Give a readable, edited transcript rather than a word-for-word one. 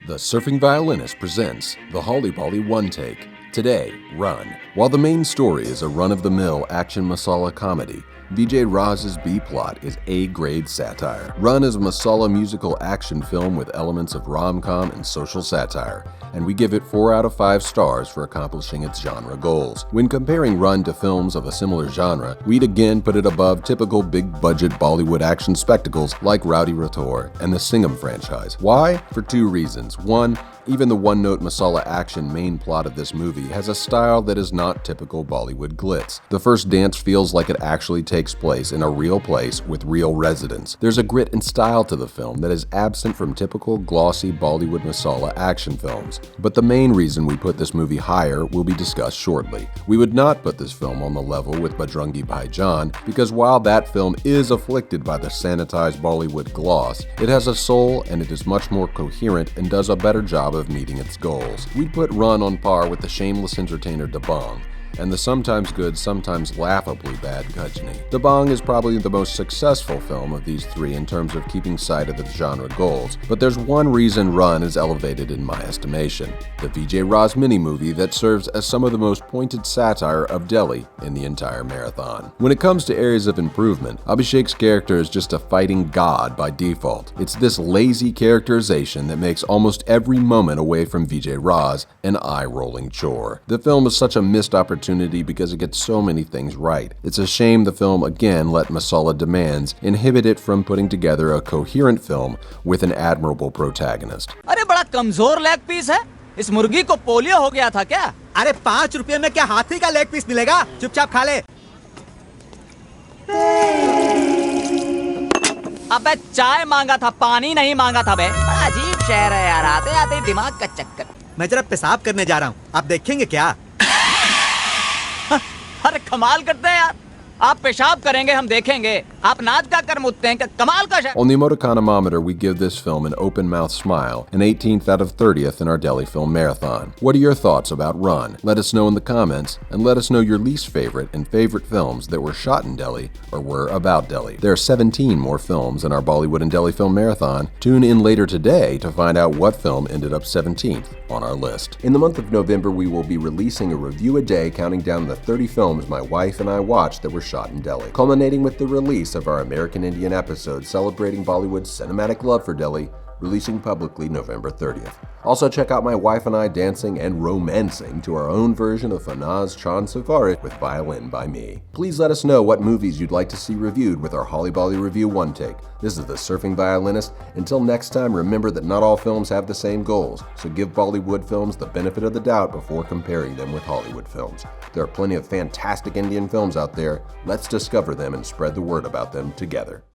The Surfing Violinist presents the Holly Bolly OneTake. Today, Run. While the main story is a run-of-the-mill action masala comedy, Vijay Raj's B-plot is A-grade satire. Run is a masala musical action film with elements of rom-com and social satire, and we give it 4 out of 5 stars for accomplishing its genre goals. When comparing Run to films of a similar genre, we'd again put it above typical big-budget Bollywood action spectacles like Rowdy Rathore and the Singham franchise. Why? For 2 reasons. 1, even the one-note masala action main plot of this movie has a style that is not typical Bollywood glitz. The first dance feels like it actually takes place in a real place with real residents. There's a grit and style to the film that is absent from typical glossy Bollywood masala action films. But the main reason we put this movie higher will be discussed shortly. We would not put this film on the level with Bajrangi Bhaijaan because while that film is afflicted by the sanitized Bollywood gloss, it has a soul and it is much more coherent and does a better job of meeting its goals. We'd put Run on par with the shameless entertainer Dabangg, and the sometimes good, sometimes laughably bad Ghajini. Dabangg is probably the most successful film of these 3 in terms of keeping sight of its genre goals, but there's one reason Run is elevated in my estimation: the Vijay Raj mini-movie that serves as some of the most pointed satire of Delhi in the entire marathon. When it comes to areas of improvement, Abhishek's character is just a fighting god by default. It's this lazy characterization that makes almost every moment away from Vijay Raj an eye-rolling chore. The film is such a missed opportunity because it gets so many things right. It's a shame the film again let masala demands inhibit it from putting together a coherent film with an admirable protagonist. अरे बड़ा कमजोर leg piece है। इस मुर्गी को polio हो गया था क्या? अरे 5 रुपए में क्या हाथी का लेग पीस मिलेगा? चुपचाप खा ले। अबे चाय मांगा था, पानी नहीं मांगा था बे। बड़ा अजीब शहर है यार, आते आते दिमाग का चक्कर। मैं जरा पेशाब करने जा रहा हूँ, आप देखेंगे क्या? अरे कमाल करते हैं यार, आप पेशाब करेंगे हम देखेंगे, आप नाच का कर मुझते हैं, कमाल का On the emoticon-ometer, we give this film an open-mouth smile, an 18th out of 30th in our Delhi Film Marathon. What are your thoughts about Run? Let us know in the comments, and let us know your least favorite and favorite films that were shot in Delhi or were about Delhi. There are 17 more films in our Bollywood and Delhi Film Marathon. Tune in later today to find out what film ended up 17th on our list. In the month of November, we will be releasing a review a day counting down the 30 films my wife and I watched that were shot in Delhi, culminating with the release of our American Indian episode celebrating Bollywood's cinematic love for Delhi, releasing publicly November 30th. Also check out my wife and I dancing and romancing to our own version of Fanaz Chand Safari with Violin by me. Please let us know what movies you'd like to see reviewed with our Holly Bolly Review One Take. This is the Surfing Violinist. Until next time, remember that not all films have the same goals, so give Bollywood films the benefit of the doubt before comparing them with Hollywood films. There are plenty of fantastic Indian films out there. Let's discover them and spread the word about them together.